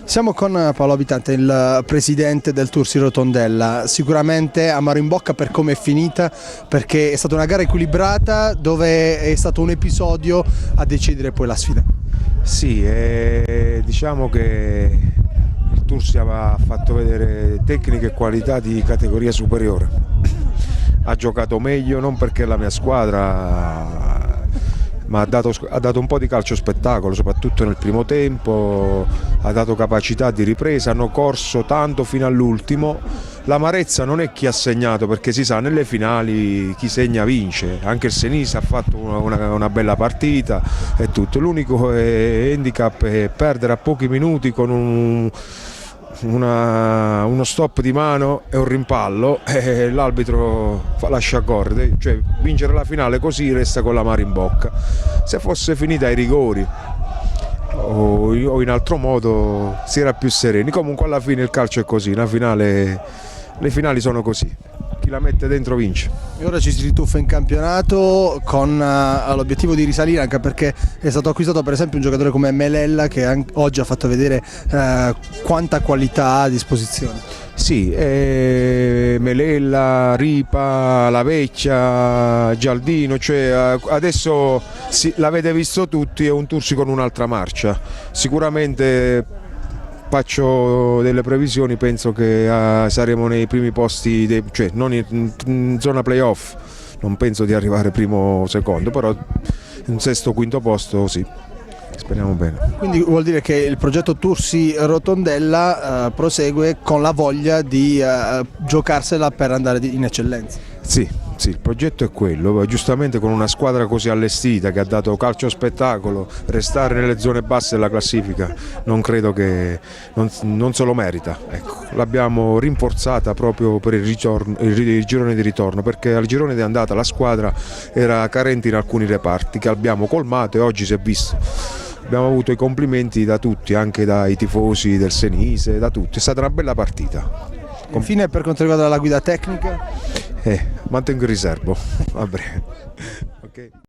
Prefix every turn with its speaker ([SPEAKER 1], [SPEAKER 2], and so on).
[SPEAKER 1] Siamo con Paolo Abitante, il presidente del Tursi Rotondella. Sicuramente amaro in bocca per come è finita, perché è stata una gara equilibrata dove è stato un episodio a decidere poi la sfida.
[SPEAKER 2] Sì, diciamo che il Tursi aveva fatto vedere tecniche e qualità di categoria superiore. Ha giocato meglio non perché è la mia squadra, ma ha dato un po' di calcio spettacolo, soprattutto nel primo tempo, ha dato capacità di ripresa, hanno corso tanto fino all'ultimo. L'amarezza non è chi ha segnato, perché si sa, nelle finali chi segna vince, anche il Senise ha fatto una bella partita e tutto. L'unico handicap è perdere a pochi minuti con uno stop di mano e un rimpallo e l'arbitro lascia correre, cioè vincere la finale così resta con l'amaro in bocca. Se fosse finita ai rigori o in altro modo si era più sereni. Comunque alla fine il calcio è così, le finali sono così, chi la mette dentro vince.
[SPEAKER 1] E ora ci si rituffa in campionato con l'obiettivo di risalire, anche perché è stato acquistato per esempio un giocatore come Melella che oggi ha fatto vedere quanta qualità ha a disposizione.
[SPEAKER 2] Sì, Melella, Ripa, La Vecchia, Gialdino, cioè adesso l'avete visto tutti, è un Tursi con un'altra marcia. Sicuramente faccio delle previsioni, penso che saremo nei primi posti, cioè non in zona playoff, non penso di arrivare primo o secondo, però in sesto o quinto posto sì. Speriamo bene.
[SPEAKER 1] Quindi vuol dire che il progetto Tursi Rotondella prosegue con la voglia di giocarsela per andare in eccellenza.
[SPEAKER 2] Sì, il progetto è quello, giustamente con una squadra così allestita che ha dato calcio spettacolo, restare nelle zone basse della classifica non credo che non se lo merita. Ecco, l'abbiamo rinforzata proprio per il girone di ritorno, perché al girone di andata la squadra era carente in alcuni reparti che abbiamo colmato e oggi si è visto. Abbiamo avuto i complimenti da tutti, anche dai tifosi del Senise, da tutti. È stata una bella partita.
[SPEAKER 1] Infine, per quanto riguarda la guida tecnica?
[SPEAKER 2] Mantengo il riservo. Vabbè. Okay.